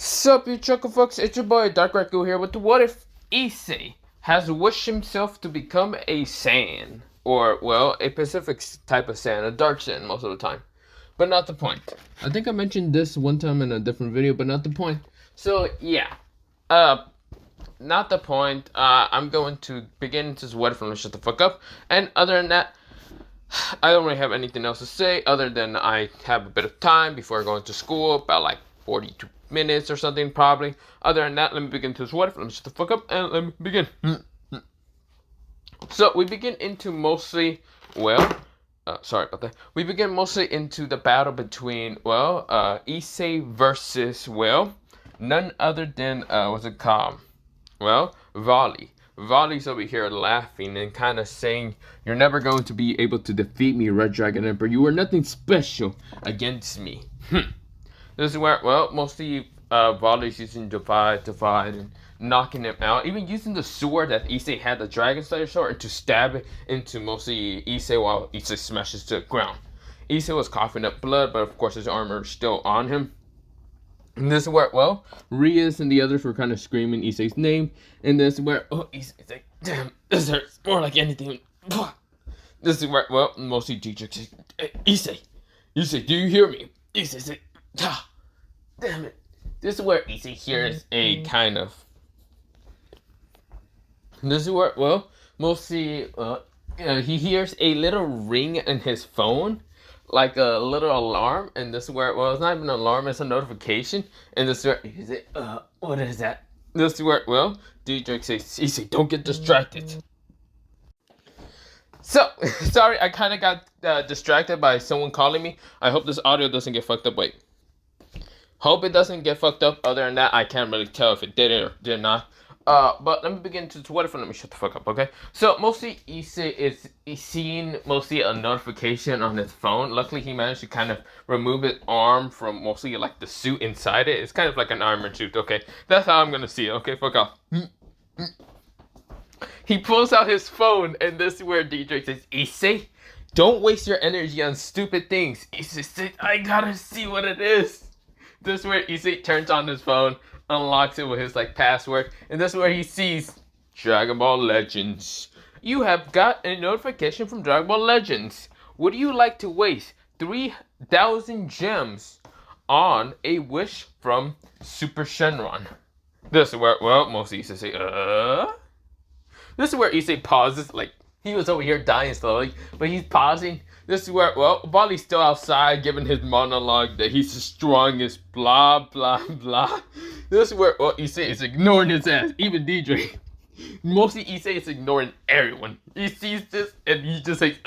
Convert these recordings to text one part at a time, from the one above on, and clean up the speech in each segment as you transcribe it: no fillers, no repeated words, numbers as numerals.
Sup, you chuckle fucks? It's your boy Dark Raku here with the What If Issei has wished himself to become a Saiyan. Or, well, a Pacific type of Saiyan, a dark Saiyan most of the time. But not the point. I think I mentioned this one time in a different video, but not the point. So, yeah. Not the point. I'm going to begin this What If and shut the fuck up. And other than that, I don't really have anything else to say other than I have a bit of time before going to school, about like 42 minutes or something probably. Other than that, let me begin to this What If. Let me shut the fuck up and let me begin. So we begin into mostly, sorry about that. We begin mostly into the battle between, Issei versus, none other than, what's it called? Volley. Volley's over here laughing and kind of saying, "You're never going to be able to defeat me, Red Dragon Emperor. You are nothing special against me." This is where, mostly Volley's using divide, and knocking him out. Even using the sword that Issei had, the Dragon Slayer sword, to stab it into mostly Issei while Issei smashes to the ground. Issei was coughing up blood, but of course his armor is still on him. And this is where, Rias and the others were kind of screaming Issei's name. And this is where, Issei's like, "Damn, this hurts more like anything." This is where, mostly Dietrich says, Issei, do you hear me? Issei says, damn it. This is where Issei hears a kind of, this is where, mostly, he hears a little ring in his phone. Like a little alarm, and this is where, it's not even an alarm, it's a notification, and this is where, what is that? This is where, Dietrich says, "Issei, don't get distracted." So, sorry, I kind of got distracted by someone calling me. I hope this audio doesn't get fucked up. Wait. Hope it doesn't get fucked up. Other than that, I can't really tell if it did or did not. But let me begin to What If and let me shut the fuck up, okay? So, mostly Issei is seeing mostly a notification on his phone. Luckily, he managed to kind of remove his arm from mostly like the suit inside it. It's kind of like an armored suit, okay? That's how I'm gonna see it, okay? Fuck off. He pulls out his phone, and this is where Dietrich says, "Issei, don't waste your energy on stupid things." Issei says, "I gotta see what it is." This is where Issei turns on his phone, unlocks it with his password, and this is where he sees Dragon Ball Legends. "You have got a notification from Dragon Ball Legends. Would you like to waste 3,000 gems on a wish from Super Shenron?" This is where, most Issei say, This is where Issei pauses, like, he was over here dying slowly, but he's pausing. This is where, Volley's still outside giving his monologue that he's the strongest, blah, blah, blah. This is where, Issei is ignoring his ass, even DJ. Mostly Issei is ignoring everyone. He sees this and he just like,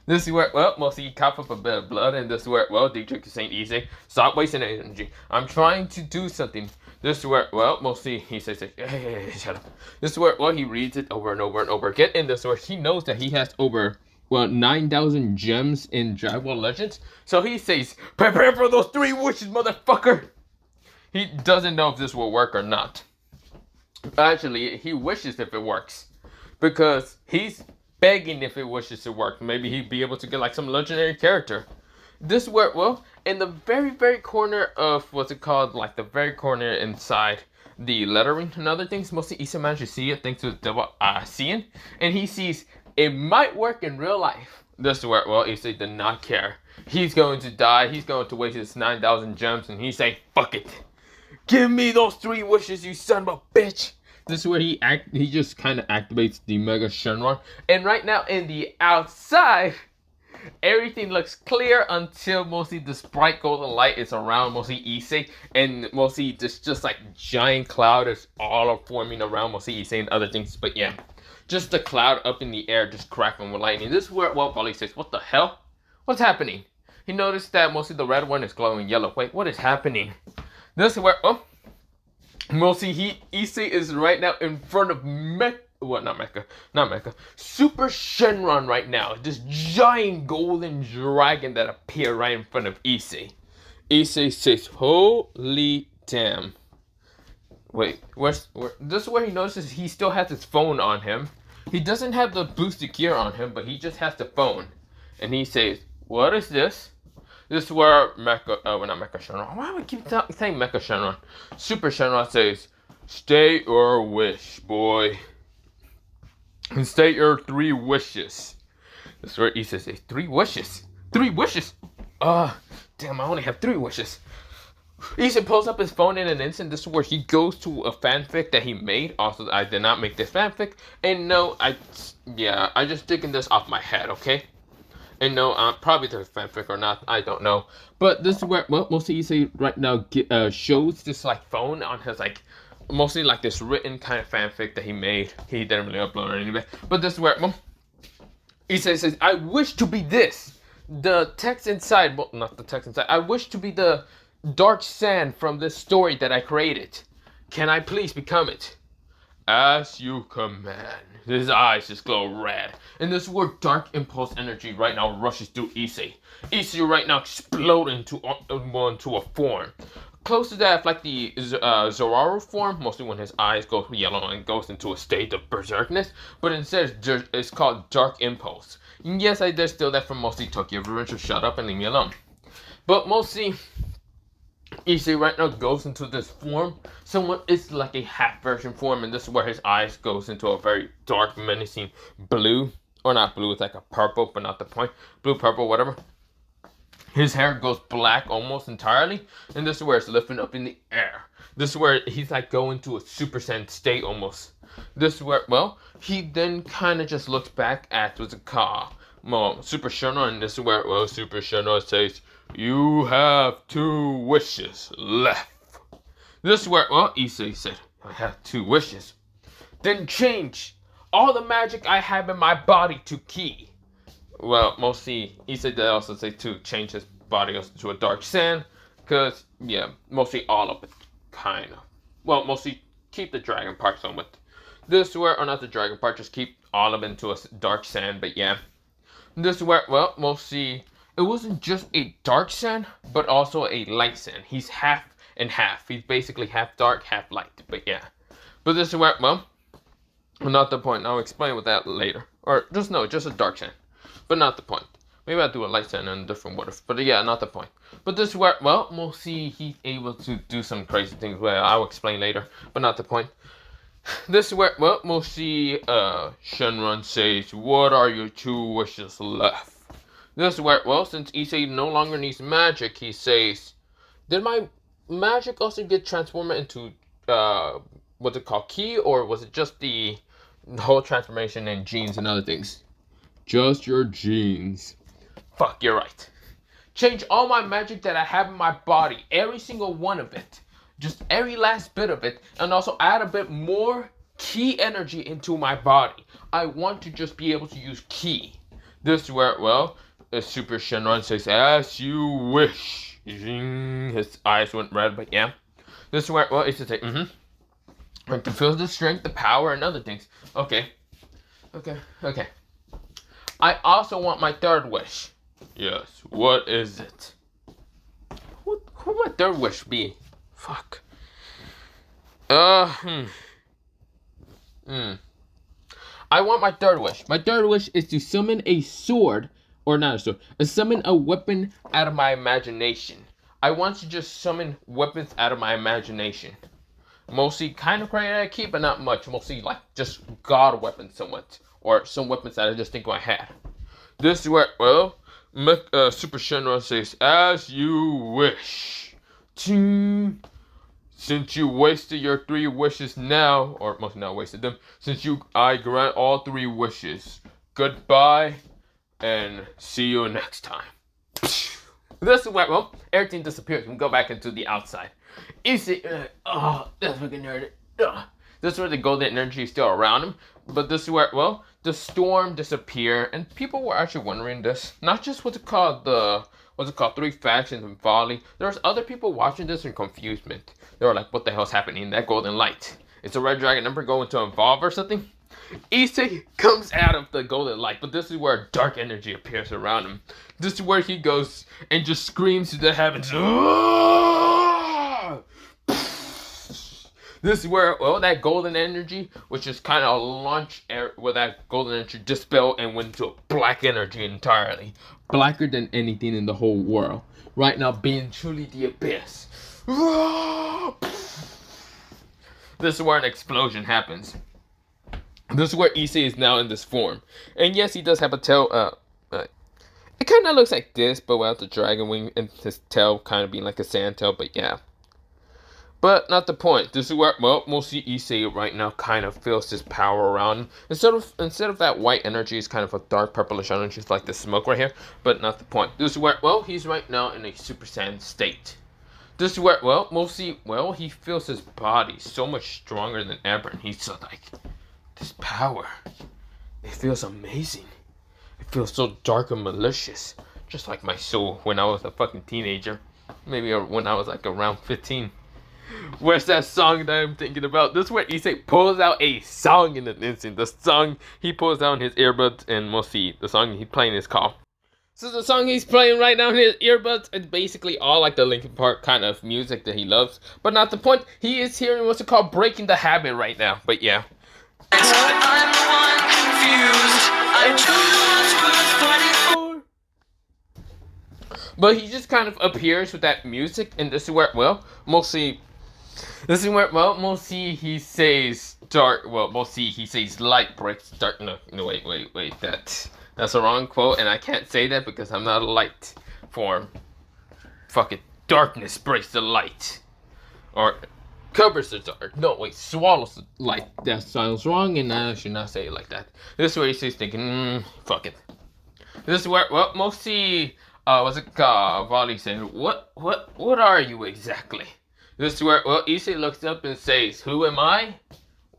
This is where, mostly he coughed up a bit of blood, and this is where, Dietrich is saying, "Issei, stop wasting energy. I'm trying to do something." This is where, mostly he says, "Hey, shut up." This is where, he reads it over and over and over again, and this is where he knows that he has over, 9,000 gems in Dragon Ball Legends. So he says, "Prepare for those 3 wishes, motherfucker." He doesn't know if this will work or not. Actually, he wishes if it works, because he's begging if it wishes to work. Maybe he'd be able to get like some legendary character. This is where, in the very, very corner of, what's it called, like the very corner inside the lettering and other things, mostly Issei managed to see it thanks to double seeing, and he sees it might work in real life. This is where, Issei did not care. He's going to die. He's going to waste his 9,000 gems, and he's saying, "Fuck it. Give me those 3 wishes, you son of a bitch." This is where he just kind of activates the Mega Shenron. And right now in the outside, everything looks clear until mostly this bright golden light is around mostly Issei, and mostly this just like giant cloud is all forming around mostly Issei and other things. But yeah, just the cloud up in the air just crackling with lightning. This is where, Volley says, "What the hell? What's happening?" He noticed that mostly the red one is glowing yellow. Wait, what is happening? This is where, mostly Issei is right now in front of not Mecha. Super Shenron right now. This giant golden dragon that appeared right in front of Issei. Issei says, "Holy damn." Wait, this is where he notices he still has his phone on him. He doesn't have the boosted gear on him, but he just has the phone. And he says, "What is this?" This is where well, not Mecha Shenron. Why do I keep saying Mecha Shenron? Super Shenron says, "State your wish, boy. And state your 3 wishes." This is where Issei says, 3 wishes? 3 wishes? Damn, I only have 3 wishes. Issei pulls up his phone in an instant. This is where he goes to a fanfic that he made. Also, I did not make this fanfic. And no, I just taking this off my head, okay? And no, probably there's fanfic or not, I don't know. But this is where, well, mostly Issei right now shows this, like, phone on his, like, mostly, like, this written kind of fanfic that he made. He didn't really upload it anyway. But this is where, well, Issei says, "I wish to be this." The text inside, well, not the text inside. "I wish to be the dark sand from this story that I created. Can I please become it?" "As you command." His eyes just glow red. And this is where dark impulse energy right now rushes through Issei. Issei right now exploding into a form. Close to that, like the Zoraru form, mostly when his eyes go yellow and goes into a state of berserkness. But instead, it's called Dark Impulse. And yes, I did steal that from mostly Tokyo Revenge, shut up and leave me alone. But mostly, Issei right now goes into this form. Somewhat, it's like a half version form, and this is where his eyes goes into a very dark, menacing blue. Or not blue, it's like a purple, but not the point. Blue, purple, whatever. His hair goes black almost entirely, and this is where it's lifting up in the air. This is where he's like going to a Super Saiyan state almost. This is where, well, he then kind of just looks back at what's it called, Super Shenron, and this is where, well, Super Shenron says, "You have 2 wishes left." This is where, well, Issei said, "I have 2 wishes. Then change all the magic I have in my body to ki." Well, mostly, Issei did also say to change his body to a dark sand, because, yeah, mostly all of it, kind of. Well, mostly keep the dragon part somewhat. This is where, or not the dragon part, just keep all of it into a dark sand, but yeah. This is where, well, mostly, it wasn't just a dark sand, but also a light sand. He's half and half. He's basically half dark, half light, but yeah. But this is where, well, not the point. I'll explain with that later. Or, just no, just a dark sand. But not the point. Maybe I'll do a light sand and a different water. But yeah, not the point. But this is where, well, we'll see he's able to do some crazy things. Well, I'll explain later. But not the point. This is where, well, we'll see Shenron says, "What are your 2 wishes left?" This is where, well, since Issei no longer needs magic, he says, "Did my magic also get transformed into, what's it called, ki? Or was it just the whole transformation in genes and other things?" "Just your genes." "Fuck, you're right. Change all my magic that I have in my body, every single one of it. Just every last bit of it, and also add a bit more ki energy into my body. I want to just be able to use ki." This is where, well, Super Shenron says, "As you wish." His eyes went red, but yeah. This is where, well, it's just like, I can feel the strength, the power, and other things. Okay. "I also want my 3rd wish." "Yes, what is it?" What would my 3rd wish be? Fuck. I want my 3rd wish. My 3rd wish is to summon a sword, or not a sword, summon a weapon out of my imagination. I want to just summon weapons out of my imagination. Mostly kind of creative, but not much. Mostly like just god weapons somewhat. Or some weapons that I just think I had. This is where, well, Super Shenron says, "As you wish." Since you wasted your 3 wishes now, or mostly not wasted them, I grant all 3 wishes. Goodbye, and see you next time. This is where, well, everything disappears. We can go back into the outside. Issei, that's fucking nerd. This is where the golden energy is still around him. But this is where, well, the storm disappeared, and people were actually wondering this. Not just what's it called, 3 factions in Volley. There's other people watching this in confusement. They were like, what the hell's happening in that golden light? Is the red dragon number going to evolve or something? Issei comes out of the golden light, but this is where dark energy appears around him. This is where he goes and just screams to the heavens. This This is where, well, that golden energy, which is kind of launch air, where that golden energy dispelled and went to a black energy entirely. Blacker than anything in the whole world. Right now, being truly the abyss. This is where an explosion happens. This is where Issei is now in this form. And yes, he does have a tail, it kind of looks like this, but without the dragon wing and his tail kind of being like a sand tail, but yeah. But not the point. This is where, well, mostly Issei right now kind of feels this power around him. Instead of that white energy, it's kind of a dark purplish energy, like the smoke right here. But not the point. This is where, well, he's right now in a Super Saiyan state. This is where, well, mostly, well, he feels his body so much stronger than ever. And he's so like, this power, it feels amazing. It feels so dark and malicious. Just like my soul when I was a fucking teenager. Maybe when I was like around 15. Where's that song that I'm thinking about? This is where Issei pulls out a song in an instant. The song he pulls out in his earbuds, and we'll see. The song he's playing is called. So the song he's playing right now in his earbuds is basically all like the Linkin Park kind of music that he loves. But not the point. He is hearing what's it called, Breaking the Habit right now. But yeah. I'm the one confused. But he just kind of appears with that music, and this is where, well, mostly he says dark, well, mostly he says light breaks dark, no, wait, that's a wrong quote, and I can't say that because I'm not a light form. Fuck it, darkness breaks the light. Or covers the dark. No, wait, swallows the light. That sounds wrong, and I should not say it like that. This is where he's thinking, fuck it. This is where, well, mostly, Vali said, what are you exactly? This is where, well, Issei looks up and says, who am I?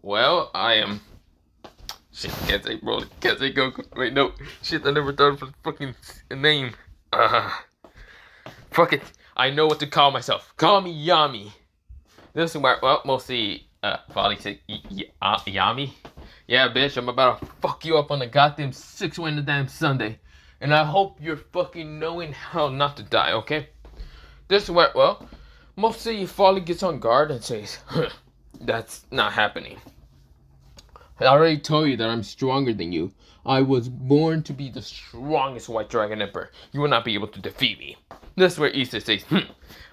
Well, I am, shit, can't say Goku, wait, no, shit, I never thought of a fucking name. Fuck it, I know what to call myself, call me Yami. This is where, well, mostly, Vali said, Yami? Yeah, bitch, I'm about to fuck you up on the goddamn 6th one of the damn Sunday. And I hope you're fucking knowing how not to die, okay? This is where, well, mostly Vali gets on guard and says, that's not happening. I already told you that I'm stronger than you. I was born to be the strongest White Dragon Emperor. You will not be able to defeat me. This is where Issei says,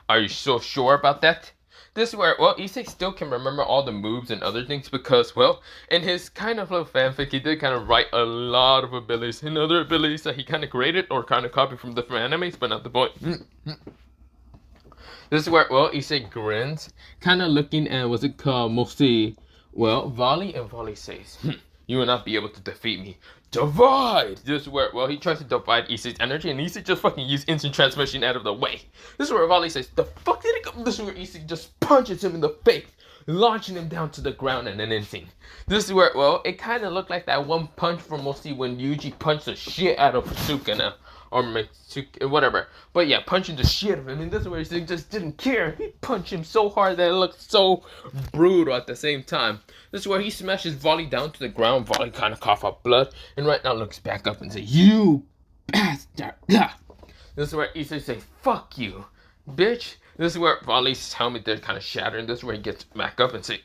are you so sure about that? This is where, well, Issei still can remember all the moves and other things because, well, in his kind of little fanfic, he did kind of write a lot of abilities and other abilities that he kind of created or kind of copied from different animes, but not the point. This is where, well, Issei grins, kind of looking at, what's it called, mostly, well, Vali, and Vali says, you will not be able to defeat me. Divide! This is where, well, he tries to divide Issei's energy, and Issei just fucking use instant transmission out of the way. This is where Vali says, the fuck did it go? This is where Issei just punches him in the face, launching him down to the ground in an instant. This is where, well, it kind of looked like that one punch from mostly when Yuji punched the shit out of Sukuna. Or Mitsuki, whatever. But yeah, punching the shit of him. And this is where he just didn't care. He punched him so hard that it looked so brutal at the same time. This is where he smashes Vali down to the ground. Vali kind of cough up blood. And right now looks back up and says, you bastard. This is where Issei says, fuck you, bitch. This is where Vali's helmet did kind of shatter. And this is where he gets back up and says,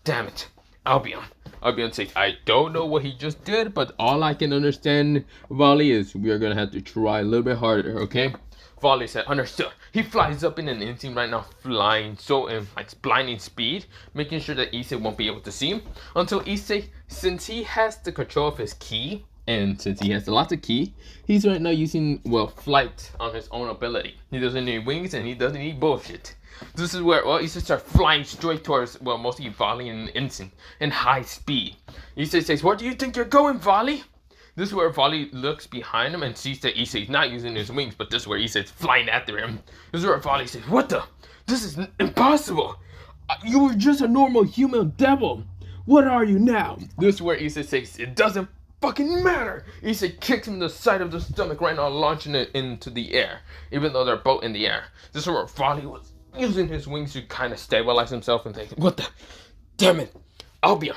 damn it. Albion says, I don't know what he just did, but all I can understand, Vali, is we are going to have to try a little bit harder, okay? Vali said, understood. He flies up in an instant right now, flying so in like blinding speed, making sure that Issei won't be able to see him. Until Issei, since he has the control of his ki, and since he has lots of ki, he's right now using, well, flight on his own ability. He doesn't need wings and he doesn't need bullshit. This is where, well, Issei starts flying straight towards, well, mostly Vali in an instant, in high speed. Issei says, where do you think you're going, Vali? This is where Vali looks behind him and sees that Issei's not using his wings, but this is where Issei's flying after him. This is where Vali says, what the? This is impossible. You were just a normal human devil. What are you now? This is where Issei says, it doesn't fucking matter. Issei kicks him in the side of the stomach right now, launching it into the air, even though they're both in the air. This is where Vali was using his wings to kind of stabilize himself and say, what the? Damn it. Albion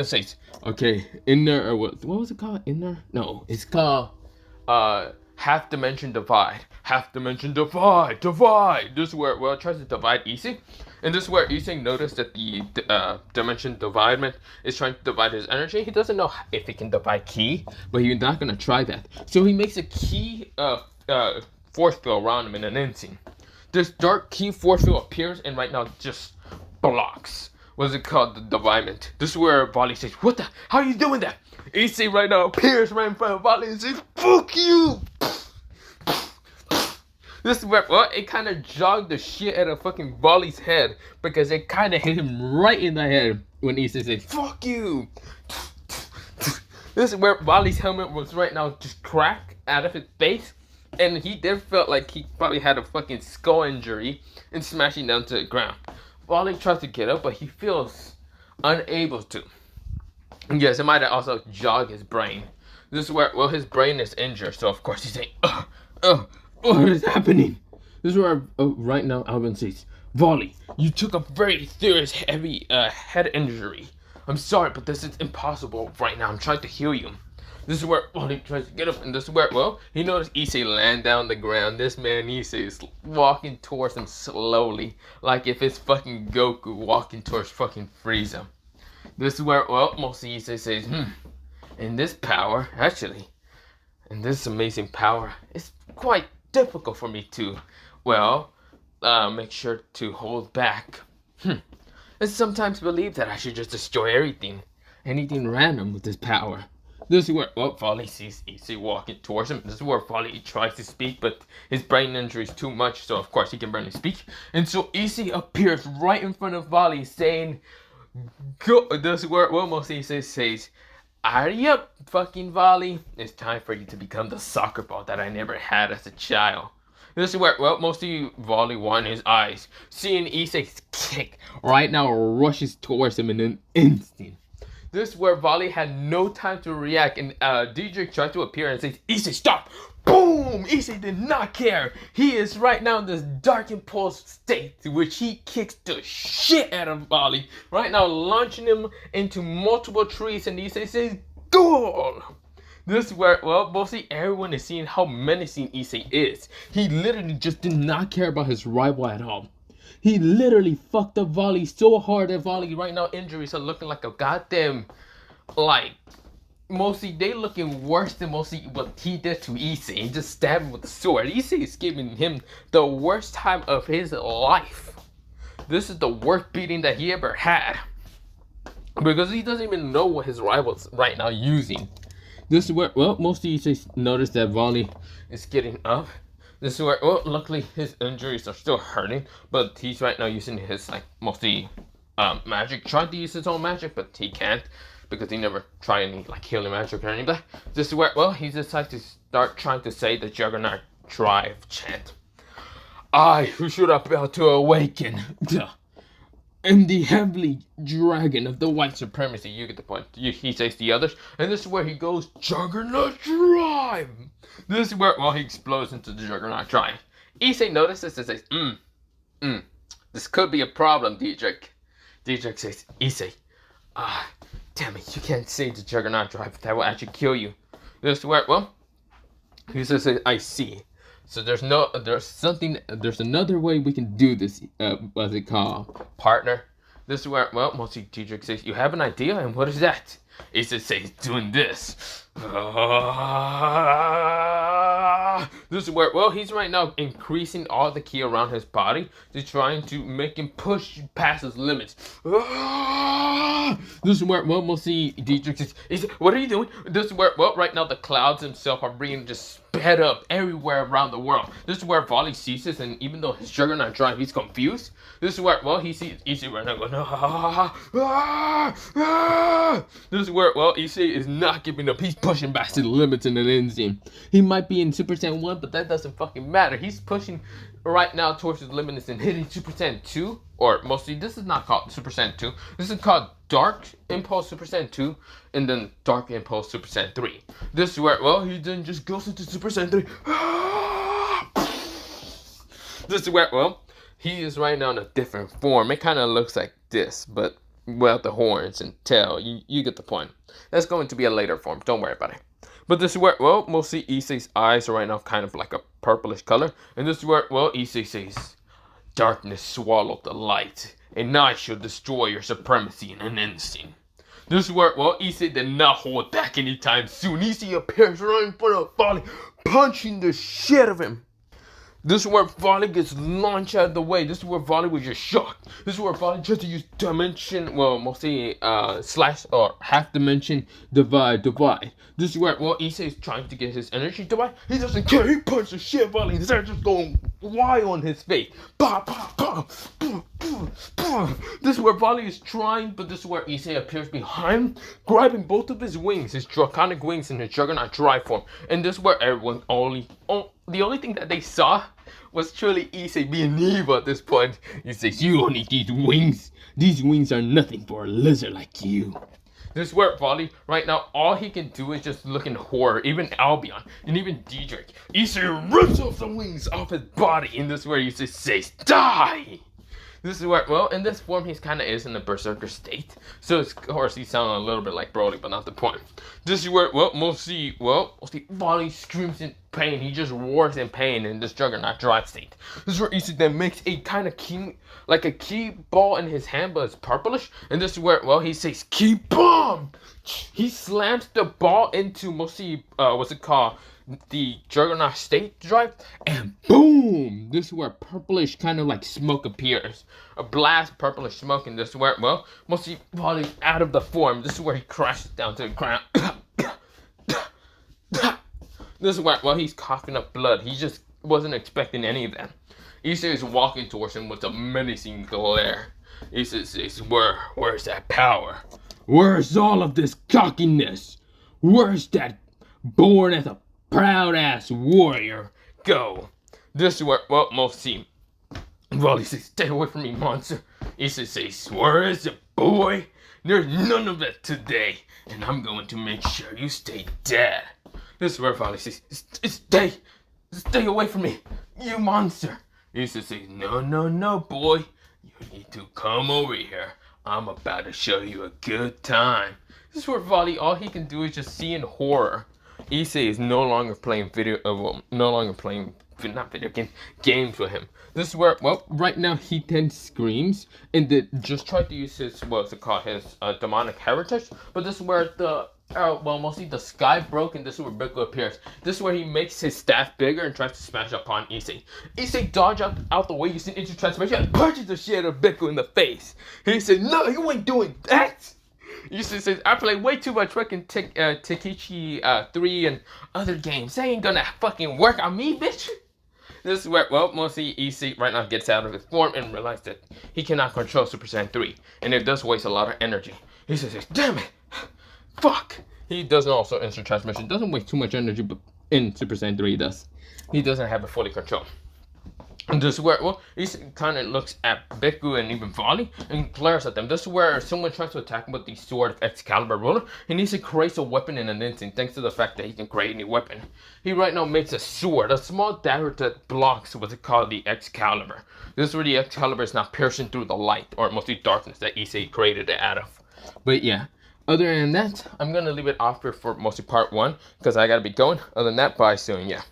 says, okay, inner, or what was it called? Inner? No, it's called, half dimension divide. Half dimension divide. This is where, well, it tries to divide Issei. And this is where Issei noticed that the dimension dividement is trying to divide his energy. He doesn't know if he can divide ki, but he's not gonna try that. So he makes a ki force field around him in an instant. This dark ki force field appears and right now just blocks. What's it called? The dividement. This is where Volley says, "What the? How are you doing that?" Issei right now appears right in front of Volley and says, "Fuck you!" This is where, well, it kind of jogged the shit out of fucking Volley's head because it kind of hit him right in the head when Issei said, "Fuck you!" This is where Volley's helmet was right now just cracked out of his face, and he did feel like he probably had a fucking skull injury and smashing down to the ground. Volley tries to get up, but he feels unable to. And yes, it might have also jogged his brain. This is where, well, his brain is injured, so of course he's saying, what is happening? This is where right now Alvin says, "Volley, you took a very serious, heavy head injury. I'm sorry, but this is impossible right now. I'm trying to heal you." This is where Volley tries to get up, and this is where, well, he noticed Issei land down the ground. This man Issei is walking towards him slowly, like if it's fucking Goku walking towards fucking Frieza. This is where, well, mostly Issei says, in this power, actually, in this amazing power, it's quite difficult for me to, well, make sure to hold back. I sometimes believe that I should just destroy anything random with this power. This is where, well, Volley sees Issei walking towards him. This is where Volley tries to speak, but his brain injury is too much, so of course he can barely speak. And so Issei appears right in front of Volley saying, "Go." This is where, well, mostly Issei says, "Hurry up, fucking Volley. It's time for you to become the soccer ball that I never had as a child." This is where, well, mostly Volley won his eyes. Seeing Issei's kick right now rushes towards him in an instant. This is where Volley had no time to react, and DJ tried to appear and says, "Issei, stop!" Boom! Issei did not care. He is right now in this dark impulse state, which he kicks the shit out of Volley. Right now, launching him into multiple trees, and Issei says, "Goal!" This is where, well, mostly everyone is seeing how menacing Issei is. He literally just did not care about his rival at all. He literally fucked up Volley so hard that Volley right now injuries are looking like a goddamn, like, mostly they looking worse than mostly what he did to Issei. He just stabbed him with the sword. Issei is giving him the worst time of his life. This is the worst beating that he ever had. Because he doesn't even know what his rival's right now using. This is where, well, mostly Issei noticed that Volley is getting up. This is where, well, luckily his injuries are still hurting, but he's right now using his, like, mostly magic. Trying to use his own magic, but he can't because he never tried any, like, healing magic or anything. This is where, well, he decides to start trying to say the Juggernaut Drive chant. "I, who should about to awaken, am the heavenly dragon of the white supremacy." You get the point. He says the others, and this is where he goes, "Juggernaut Drive." This is where, well, he explodes into the Juggernaut Drive. Issei notices and says, "This could be a problem, Dietrich." Dietrich says, "Issei, damn it, you can't say the Juggernaut Drive. That will actually kill you." This is where, well, he says, "I see. So there's another way we can do this, what's it called, partner?" This is where, well, mostly Dietrich says, "You have an idea, and what is that?" Issei says, "Doing this." This is where, well, he's right now increasing all the ki around his body to trying to make him push past his limits. This is where, well, mostly Dietrich says, "What are you doing?" This is where, well, right now the clouds themselves are being just sped up everywhere around the world. This is where Volley sees this, and even though his Juggernaut Drive, he's confused. This is where, well, he sees Issei right now going, This is where, well, Issei is not giving up. He's pushing back to the limits in an instant. He might be in Super Saiyan 1, but that doesn't fucking matter. He's pushing right now towards his limits and hitting Super Saiyan 2, or mostly, this is not called Super Saiyan 2. This is called Dark Impulse Super Saiyan 2, and then Dark Impulse Super Saiyan 3. This is where, well, he then just goes into Super Saiyan 3. This is where, well, he is right now in a different form. It kind of looks like this, but without the horns and tail. You get the point. That's going to be a later form. Don't worry about it. But this is where, well, mostly Issei's eyes are right now kind of like a purplish color. And this is where, well, Issei says, Darkness swallowed the light, and I shall destroy your supremacy in an instant. This is where, well, Issei did not hold back anytime soon. Issei appears right in front of Volley, punching the shit out of him. This is where Volley gets launched out of the way. This is where Volley was just shocked. This is where Volley tries to use dimension, well, mostly slash or half dimension divide. This is where, well, Issei is trying to get his energy divide. He doesn't care. He punches the shit Volley. His hair just going wild on his face. Bah, bah, bah, bah, bah, bah. This is where Volley is trying, but this is where Issei appears behind, grabbing both of his wings, his draconic wings in his Juggernaut Drive form. And this is where everyone the only thing that they saw was truly Issei being evil at this point. He says, you don't need these wings. These wings are nothing for a lizard like you. This is where Volley, right now, all he can do is just look in horror. Even Albion and even Dietrich. Issei rips off the wings off his body. And this is where Issei says, die! This is where, well, in this form, he kind of is in a berserker state. So, of course, he sounds a little bit like Broly, but not the point. This is where, well, mostly Volley screams in pain. He just roars in pain in this Juggernaut Drive state. This is where Issei then makes a kind of key, like a key ball in his hand, but it's purplish. And this is where, well, he says, key bomb! He slams the ball into mostly, what's it called? The Juggernaut state drive, and boom! This is where purplish kind of like smoke appears. A blast purplish smoke, and this is where, well, mostly Volley out of the form. This is where he crashes down to the ground. This is where, well, he's coughing up blood. He just wasn't expecting any of that. Issei is walking towards him with a menacing glare. Issei says, where's that power? Where's all of this cockiness? Where's that born as a proud ass warrior go? This is where, well, mostly Volley says, stay away from me, monster. Issei says, where is it, boy? There's none of that today, and I'm going to make sure you stay dead. This is where Volley says, stay away from me, you monster. Issei says, no, boy. You need to come over here. I'm about to show you a good time. This is where Volley, all he can do is just see in horror. Issei is no longer playing games with him. This is where, well, right now he then screams and just tried to use his, what's it called, his demonic heritage. But this is where the, well, mostly the sky broke, and this is where Biku appears. This is where he makes his staff bigger and tries to smash upon Issei. Issei dodges out the way using instant transformation and punches the shit out of Biku in the face. He said, no, you ain't doing that! Issei says, I play way too much fucking Tekichi 3 and other games. They ain't gonna fucking work on me, bitch. This is where, well, mostly Issei right now gets out of his form and realizes that he cannot control Super Saiyan 3. And it does waste a lot of energy. He says, damn it. Fuck. He doesn't also instant transmission. Doesn't waste too much energy, but in Super Saiyan 3 he does. He doesn't have it fully controlled. And this is where, well, he kind of looks at Biku and even Volley and glares at them. This is where someone tries to attack him with the sword of Excalibur ruler, and he creates a weapon in an instant thanks to the fact that he can create any weapon. He right now makes a sword, a small dagger that blocks what's it called, the Excalibur. This is where the Excalibur is now piercing through the light, or mostly darkness, that Issei created it out of. But yeah, other than that, I'm going to leave it off here for mostly part 1, because I got to be going. Other than that, bye soon, yeah.